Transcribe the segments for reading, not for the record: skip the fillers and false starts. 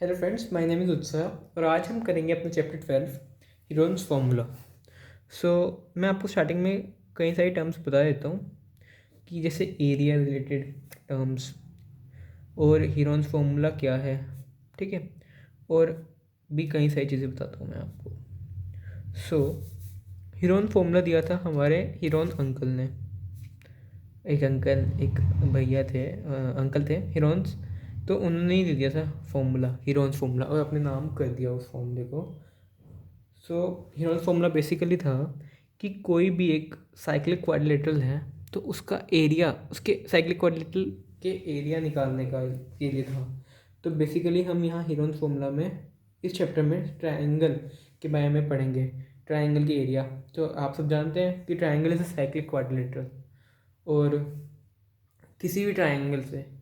Hello friends, my name is उत्साह और आज हम करेंगे अपना चैप्टर 12 हीरोन्स फार्मूला। सो मैं आपको स्टार्टिंग में कई सारी टर्म्स बता देता हूँ कि जैसे एरिया रिलेटेड टर्म्स और हीरोन्स फार्मूला क्या है, ठीक है। और भी कई सारी चीज़ें बताता हूँ मैं आपको। सो हीरोन फार्मूला दिया था हमारे हीरोन अंकल ने। एक भैया थे, अंकल थे हीरोन्स, तो उन्होंने ही दे दिया था फार्मूला, हीरोन्स फार्मूला, और अपने नाम कर दिया उस फार्मूले को। सो हीरोन्स फार्मूला बेसिकली था कि कोई भी एक साइक्लिक क्वाड्रिलेटरल है तो उसका एरिया, उसके साइक्लिक क्वाड्रिलेटरल के एरिया निकालने का ये लिए था। तो बेसिकली हम यहाँ हीरोन्स फार्मूला में इस चैप्टर में ट्रायंगल के बारे में पढ़ेंगे, ट्रायंगल के एरिया। तो आप सब जानते हैं कि triangle is a cyclic quadrilateral, और किसी भी ट्रायंगल से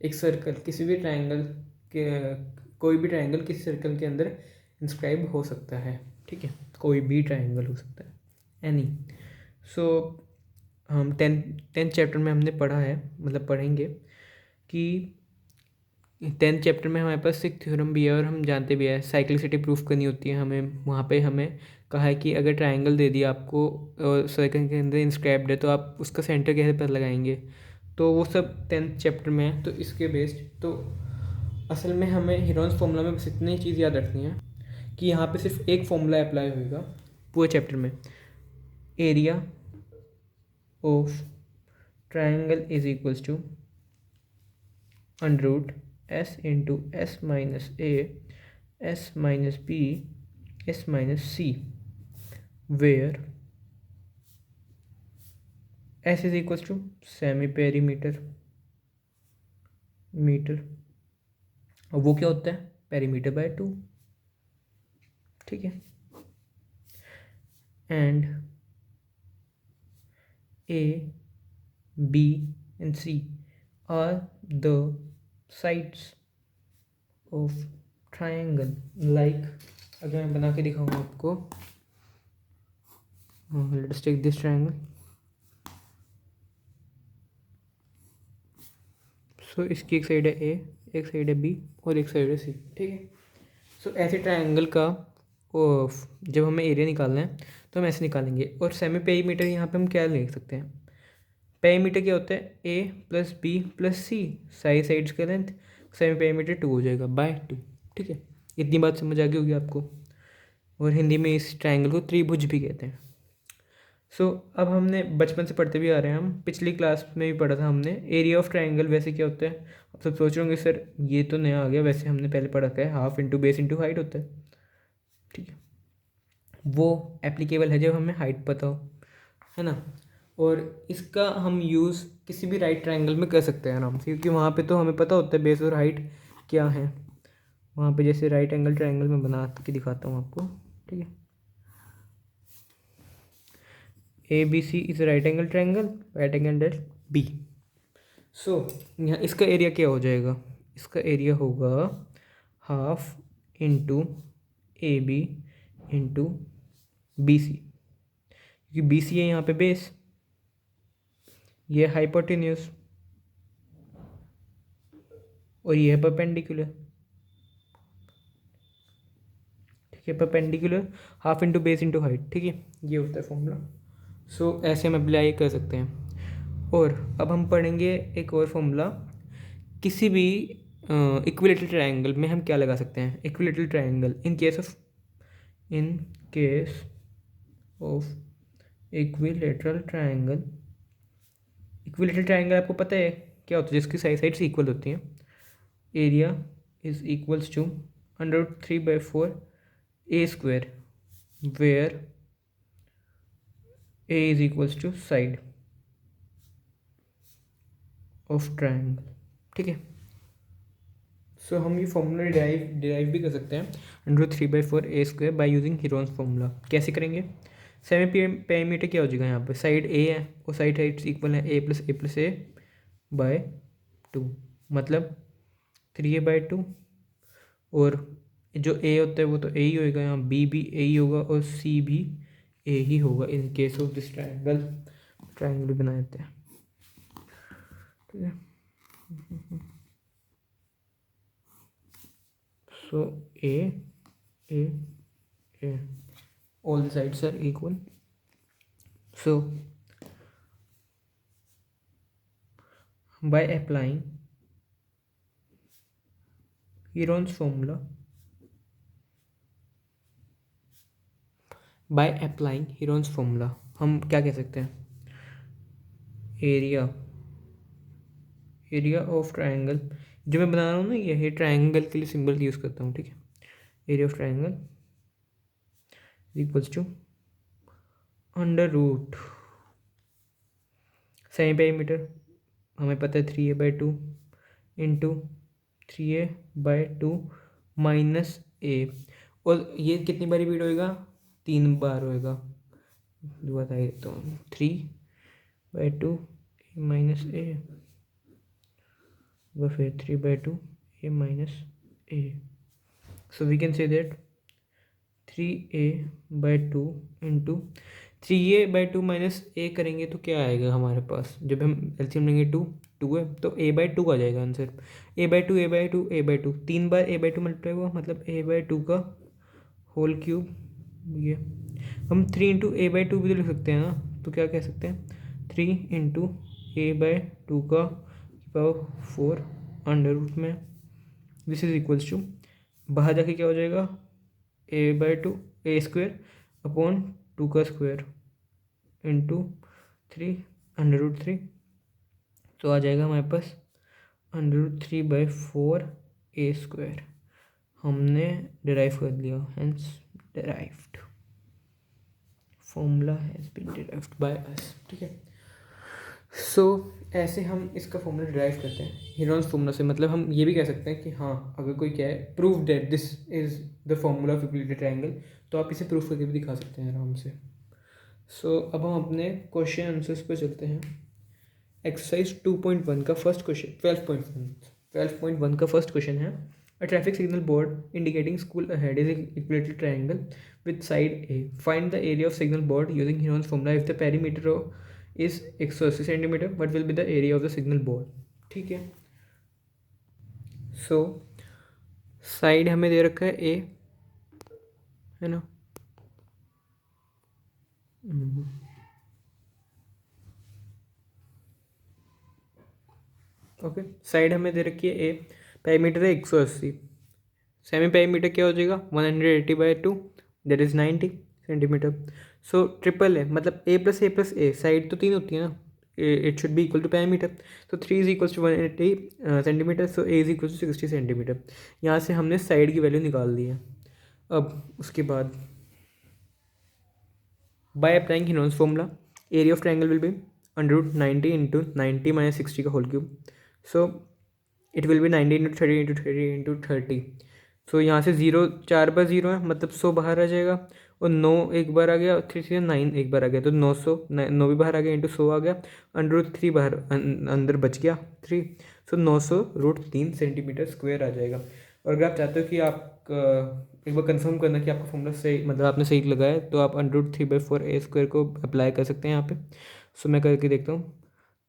एक सर्कल, किसी भी ट्रायंगल के, कोई भी ट्रायंगल किसी सर्कल के अंदर इंस्क्राइब हो सकता है, ठीक है। कोई भी ट्रायंगल हो सकता है, एनी। सो हम टेंथ चैप्टर में हमने पढ़ा है, मतलब पढ़ेंगे कि टेंथ चैप्टर में हमारे पास एक थ्योरम भी है और हम जानते भी है साइक्लिसिटी प्रूफ करनी होती है हमें। वहाँ पे हमें कहा है कि अगर ट्रायंगल दे दिया आपको और सर्कल के अंदर इंस्क्राइब्ड है तो आप उसका सेंटर कैसे पता लगाएंगे। तो वो सब टेंथ चैप्टर में है, तो इसके बेस्ड तो असल में हमें हीरोन्स फार्मूला में बस इतनी चीज़ याद रखनी है कि यहाँ पे सिर्फ एक फार्मूला अप्लाई होएगा पूरे चैप्टर में। Area of triangle is equals to under root s into s minus a s minus b s minus c, where s is equals to semi perimeter metre, और वो क्या होता है पेरीमीटर बाय 2, ठीक है। And a b and c are the sides of triangle. Like अगर मैं बना के दिखाऊँ आपको, let's take this triangle. So इसकी एक साइड है ए, एक साइड है बी और एक साइड है सी, ठीक है। सो ऐसे ट्रायंगल का जब हमें एरिया निकालना है तो हम ऐसे निकालेंगे। और सेमी पेरीमीटर यहाँ पे हम क्या लिख सकते हैं, पेरीमीटर क्या होता है ए प्लस बी प्लस सी, सारी साइड्स का लेंथ, सेमी पेरीमीटर 2 हो जाएगा बाय 2, ठीक है। इतनी बात समझ आ गई होगी आपको। और हिंदी में इस ट्रायंगल को त्रिभुज भी कहते हैं। सो अब हमने बचपन से पढ़ते भी आ रहे हैं, हम पिछली क्लास में भी पढ़ा था हमने एरिया ऑफ ट्रायंगल वैसे क्या होता है। आप सब सोच रहे होंगे सर ये तो नया आ गया, वैसे हमने पहले पढ़ा है half into base into height होता है, ठीक है। वो एप्लीकेबल है जब हमें हाइट पता हो, है ना। और इसका हम यूज़ किसी भी राइट ट्रायंगल में कर सकते हैं आराम से, क्योंकि वहाँ पे तो हमें पता होता है बेस और हाइट क्या है। वहाँ पे जैसे राइट एंगल ट्रायंगल में बना के दिखाता हूँ आपको, ठीक है। A B C is right angle triangle, right angle B. So यहाँ इसका एरिया क्या हो जाएगा, इसका एरिया होगा half into A B into B C, क्योंकि बी सी है यहाँ पे बेस, ये हाइपोटेन्यूज और ये है परपेंडिकुलर, ठीक है। Perpendicular half into base into height, ठीक है, ये होता है फॉर्मूला। सो ऐसे हम अप्लाई कर सकते हैं। और अब हम पढ़ेंगे एक और फॉर्मूला, किसी भी इक्विलेटरल ट्रायंगल में हम क्या लगा सकते हैं। Equilateral triangle in case of equilateral triangle, equilateral triangle आपको पता है क्या होता है, जिसकी साइड्स इक्वल होती हैं। Area is equals to under 3/4 a square, where a is equals to side of triangle, ठीक है। सो हम ये फॉर्मूला डिराइव भी कर सकते हैं, under 3/4 a square by using Heron's formula. कैसे करेंगे, सेमी पेरीमीटर क्या हो जाएगा, यहाँ पे साइड ए है और साइड साइड्स इक्वल है ए प्लस ए बाय 2, मतलब 3a/2। और जो ए होता है वो तो ए ही होएगा, यहाँ बी भी ए ही होगा और सी भी ए ही होगा in case of this triangle. Triangle बना देते हैं, ठीक है। So A, A. All the sides are equal. So by applying Heron's formula, हम क्या कह सकते हैं? एरिया ऑफ ट्राइंगल जो मैं बना रहा हूँ ना, ये ट्राइंगल के लिए सिंबल यूज़ करता हूँ, ठीक है। Area of triangle equals to under root semi perimeter, हमें पता है 3a/2 इंटू 3a/2 माइनस ए। और ये कितनी बार रिपीट होएगा? 3 बार होएगा। बता देता हूँ, 3/2 माइनस ए, व फिर 3/2 a minus A. So we can say that 3a/2 into 3a/2 minus A करेंगे तो क्या आएगा हमारे पास? जब हम एलसीएम लेंगे 2 है तो a/2 आ जाएगा आंसर। a/2 3 बार a/2 मल्टीप्लाई हुआ, मतलब a/2 का होल क्यूब। ये हम 3 इंटू a/2 भी तो लिख सकते हैं ना, तो क्या कह सकते हैं? 3 इंटू a/2 का पावर 4 अंडर रूट में, दिस इज इक्वल्स टू, बाहर जाके क्या हो जाएगा? a/2 a² अपॉन 2 का स्क्वायर इंटू 3 अंडर रूट 3। तो आ जाएगा हमारे पास अंडर रूट 3/4 a²। हमने डिराइव कर लिया, hence derived, formula has been derived by us, ठीक है। सो ऐसे हम इसका फॉर्मूला डिराइव करते हैं हेरोन्स फॉर्मूला से। मतलब हम ये भी कह सकते हैं कि हाँ, अगर कोई क्या है, prove that this is the formula of Euclidean triangle, तो आप इसे प्रूफ करके भी दिखा सकते हैं आराम से। सो अब हम अपने क्वेश्चन आंसर्स पर चलते हैं। एक्सरसाइज 2.1 का फर्स्ट क्वेश्चन, 12.1 का फर्स्ट क्वेश्चन है, a traffic signal board indicating school ahead is equilateral triangle with side A, find the area of signal board using Heron's formula if the perimeter is 180 centimetre, what will be the area of the signal board, ठीक है। So side हमें दे रखा है ए, है ना, okay. Side हमें दे रखी है ए, पेरीमीटर है 180, सेमी पेरीमीटर क्या हो जाएगा? 180/2, that is 90 centimetre. So triple है, मतलब a+a+a, साइड तो 3 होती है ना, it should be equal to perimeter. तो 3 is equal to 180 centimetre, so a is equal to 60 centimetre. यहाँ से हमने साइड की वैल्यू निकाल दी है। अब उसके बाद by applying Heron's formula, area of triangle will be under root 90 into 90 minus 60 का whole cube. So it will be 90 into 30 into 30 into 30। सो यहाँ से 0 4 बार 0 है, मतलब 100 बाहर आ जाएगा, और 9 एक बार आ गया, और 3 से 9 एक बार आ गया, तो 900, 9 भी बाहर आ गया, इंटू 100 आ गया, अंडर रूट 3 बाहर अंदर बच गया 3। सो 900√3 सेंटीमीटर स्क्वायर आ जाएगा। और अगर आप चाहते हो कि आप एक बार कंफर्म करना कि आपका फॉर्मूला सही, मतलब आपने सही लगाया है, तो आप अंडर रूट 3/4 a² को अप्लाई कर सकते हैं यहाँ पे। सो मैं करके देखता हूँ,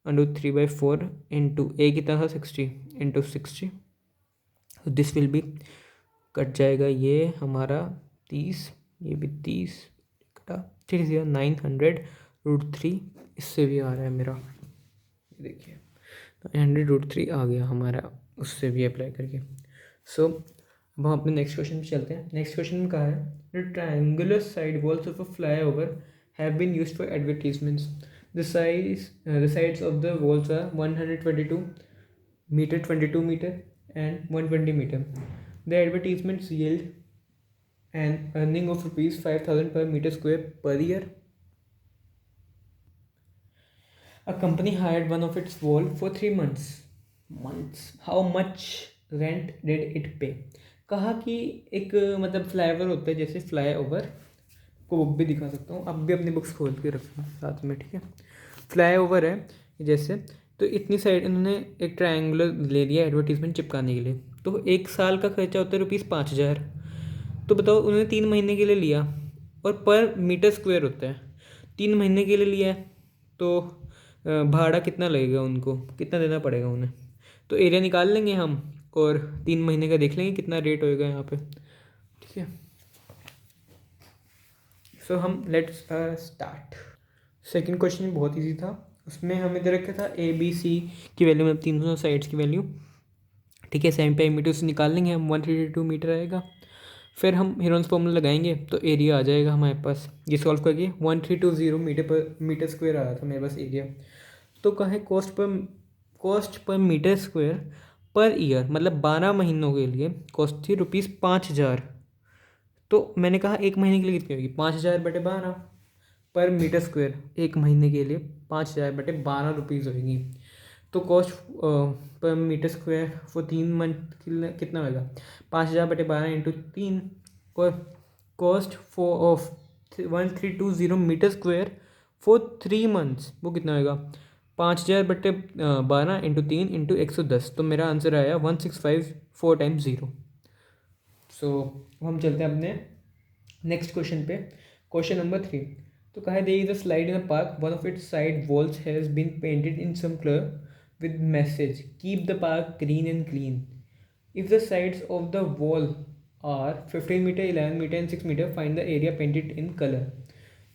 अंडर रूट 3/4 इंटू ए कितना था? 60 into 60, this will be, cut जाएगा ये हमारा 30, ये भी 30 कटा, 900√3, इससे भी आ रहा है मेरा, देखिए 900√3 आ गया हमारा, उससे भी अप्लाई करके। सो अब हम अपने नेक्स्ट क्वेश्चन पे चलते हैं। नेक्स्ट क्वेश्चन में कहा है, the triangular side walls of a flyover have been used for advertisements, the sides of the walls are 122 metre, 22 metre and 120 meter. The advertisements yield an earning of rupees 5,000 per meter square per year. A company hired one of its wall for 3 months. How much rent did it pay? कहा कि एक मतलब flyover होता है, जैसे flyover को book भी दिखा सकता हूँ, अब भी अपनी बुक्स खोल के रखना साथ में, ठीक है। फ्लाईओवर है जैसे, तो इतनी साइड इन्होंने एक ट्रायंगुलर ले लिया एडवर्टीजमेंट चिपकाने के लिए, तो 1 साल का खर्चा होता है ₹5,000। तो बताओ उन्होंने 3 महीने के लिए लिया, और पर मीटर स्क्वायर होता है, 3 महीने के लिए लिया है, तो भाड़ा कितना लगेगा, उनको कितना देना पड़ेगा उन्हें? तो एरिया निकाल लेंगे हम, और 3 महीने का देख लेंगे कितना रेट होएगा यहाँ पे, ठीक है। सो हम लेट्स स्टार्ट। सेकंड क्वेश्चन बहुत इजी था, उसमें हमें दे रखा था ए बी सी की वैल्यू, मतलब तीनों साइड्स की वैल्यू, ठीक है। 75 मीटर से निकाल लेंगे हम, 132 मीटर आएगा। फिर हम हेरोन्स फॉर्मूला लगाएंगे तो एरिया आ जाएगा हमारे पास। ये सॉल्व करके 1320 मीटर स्क्वायर आ रहा था मेरे पास एरिया। तो कहा है cost per metre square per year, मतलब 12 महीनों के लिए कॉस्ट थी ₹5000। तो मैंने कहा एक महीने के लिए कितनी होगी, 5000/12 पर मीटर स्क्वायर, एक महीने के लिए 5000/12 होगी। तो cost per metre square for 3 month के लिए कितना होगा, 5000/12 × 3। और cost of 1320 metre square for 3 months, वो कितना होगा, 5000/12 × 3 × 110। तो मेरा आंसर आया 1654 × 0। सो हम चलते हैं अपने नेक्स्ट क्वेश्चन पे, क्वेश्चन नंबर 3। तो कहा है there is a slide in a park, one of its side walls has been painted in some colour with message keep the park green and clean. If the sides of the wall are 15 meter, 11 meter and 6 meter, find the area painted in color.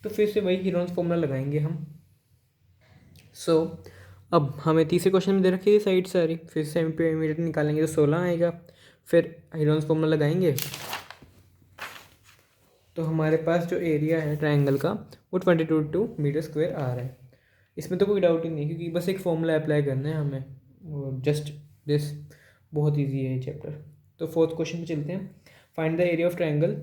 तो फिर से वही Heron's formula लगाएंगे हम। अब हमें तीसरे question में दे रखी है साइड सारी, फिर से मीटर निकालेंगे तो 16 आएगा। फिर हीरोन्स फॉर्मूला लगाएंगे तो हमारे पास जो एरिया है ट्रायंगल का वो 22 मीटर स्क्वायर आ रहा है। इसमें तो कोई डाउट ही नहीं, क्योंकि बस एक फॉर्मूला अप्लाई करना है हमें, जस्ट दिस, बहुत इजी है ये चैप्टर। तो फोर्थ क्वेश्चन पे चलते हैं। Find the area of triangle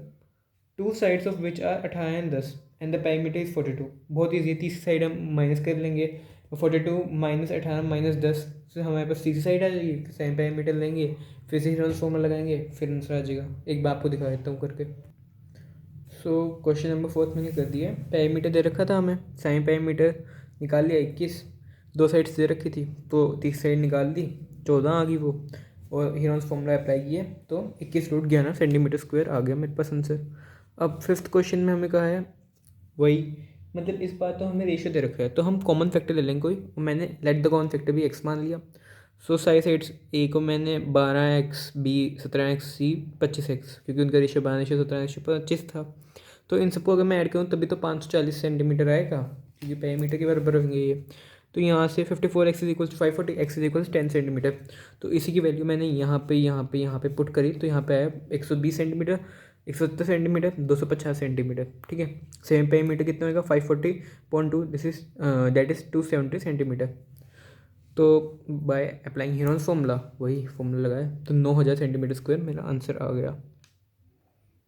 two sides of which are 18 and 10 and the perimeter is 42। बहुत ईजी है, तीसरी साइड हम माइनस कर लेंगे, 42 - 18 - 10 से हमारे पास तीसरी साइड आ जाएगी। सेम पेरीमीटर लेंगे, फिर से हीरोन्स फॉर्मूला लगाएंगे, फिर आंसर आ जाएगा। एक बार आपको दिखा देता हूँ करके। सो क्वेश्चन नंबर 4 मैंने कर दिया है। पेरीमीटर दे रखा था हमें, साइन पेरीमीटर निकाल लिया 21, दो साइड्स दे रखी थी तो तीसरी साइड निकाल दी, 14 आ गई वो, और हीरोन्स फॉर्मूला अप्लाई किए तो 21√11 सेंटीमीटर स्क्वायर आ गया मेरे पास आंसर। अब फिफ्थ क्वेश्चन में हमें कहा है वही, मतलब इस बार तो हमें रेशियो दे रखा है तो हम कॉमन फैक्टर ले लेंगे कोई, और मैंने लेट द कॉमन फैक्टर भी एक्स मान लिया। सो सारी साइड्स ए को मैंने 12x, बी 17x, सी 25x, क्योंकि उनका रेशियो 12:17:25 था। तो इन सबको अगर मैं ऐड करूँ तभी तो 540 सेंटीमीटर आएगा, क्योंकि पेरीमीटर के बराबर होंगे ये। तो यहाँ से 54x = 540, x = 10 सेंटीमीटर। तो इसी की वैल्यू मैंने यहाँ पे पुट करी, तो यहाँ पे आया 120 सेंटीमीटर, 170 सेंटीमीटर, 250 सेंटीमीटर, ठीक है। सेम पेरीमीटर कितना होगा, 540.2, दैट इज़ 270 सेंटीमीटर। तो बाय अप्लाइंग हीरोन्स फॉर्मूला, वही फॉर्मूला लगाया तो 9000 सेंटीमीटर स्क्वायर मेरा आंसर आ गया,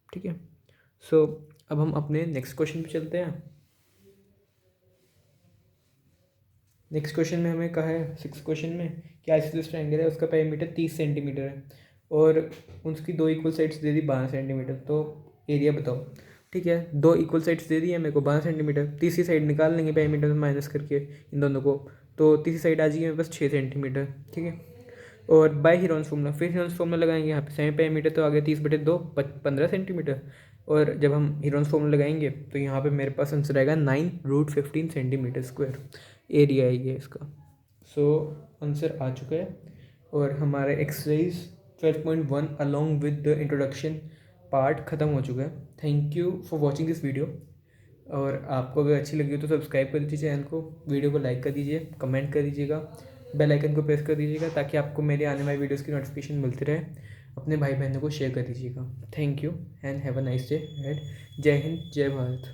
ठीक है। सो अब हम अपने नेक्स्ट क्वेश्चन पे चलते हैं। नेक्स्ट क्वेश्चन में हमें कहा है, सिक्स क्वेश्चन में, कि आइसोसेलेस ट्रायंगल है, उसका पेरीमीटर 30 सेंटीमीटर है और उसकी दो इक्वल साइड्स दे दी 12 सेंटीमीटर। तो एरिया बताओ, ठीक है। दो इक्वल साइड्स दे दी है मेरे को 12 सेंटीमीटर, तीसरी साइड निकाल लेंगे पेरीमीटर में माइनस करके इन दोनों को, तो तीसरी साइड आ जाएगी मेरे पास 6 सेंटीमीटर, ठीक है। और बाय हीरोन्स फॉर्मूला, फिर हीरोन्स फॉर्मूला लगाएंगे यहाँ पे, सेमी पेरीमीटर तो आ गया 30/2, 15 सेंटीमीटर। और जब हम हीरोन्स फॉर्मूला लगाएंगे तो यहाँ पे मेरे पास आंसर आएगा 9√15 सेंटीमीटर स्क्वायर एरिया है ये इसका। सो आंसर आ चुका है और हमारा exercise 12.1 along with the introduction part ख़त्म हो चुका है। Thank you for watching this video. और आपको अगर अच्छी लगी हो तो सब्सक्राइब कर दीजिए चैनल को, वीडियो को लाइक कर दीजिए, कमेंट कर दीजिएगा, बेल आइकन को प्रेस कर दीजिएगा ताकि आपको मेरे आने वाली वीडियोस की नोटिफिकेशन मिलती रहे। अपने भाई बहनों को शेयर कर दीजिएगा। Thank you and have a nice day ahead. जय हिंद, जय भारत।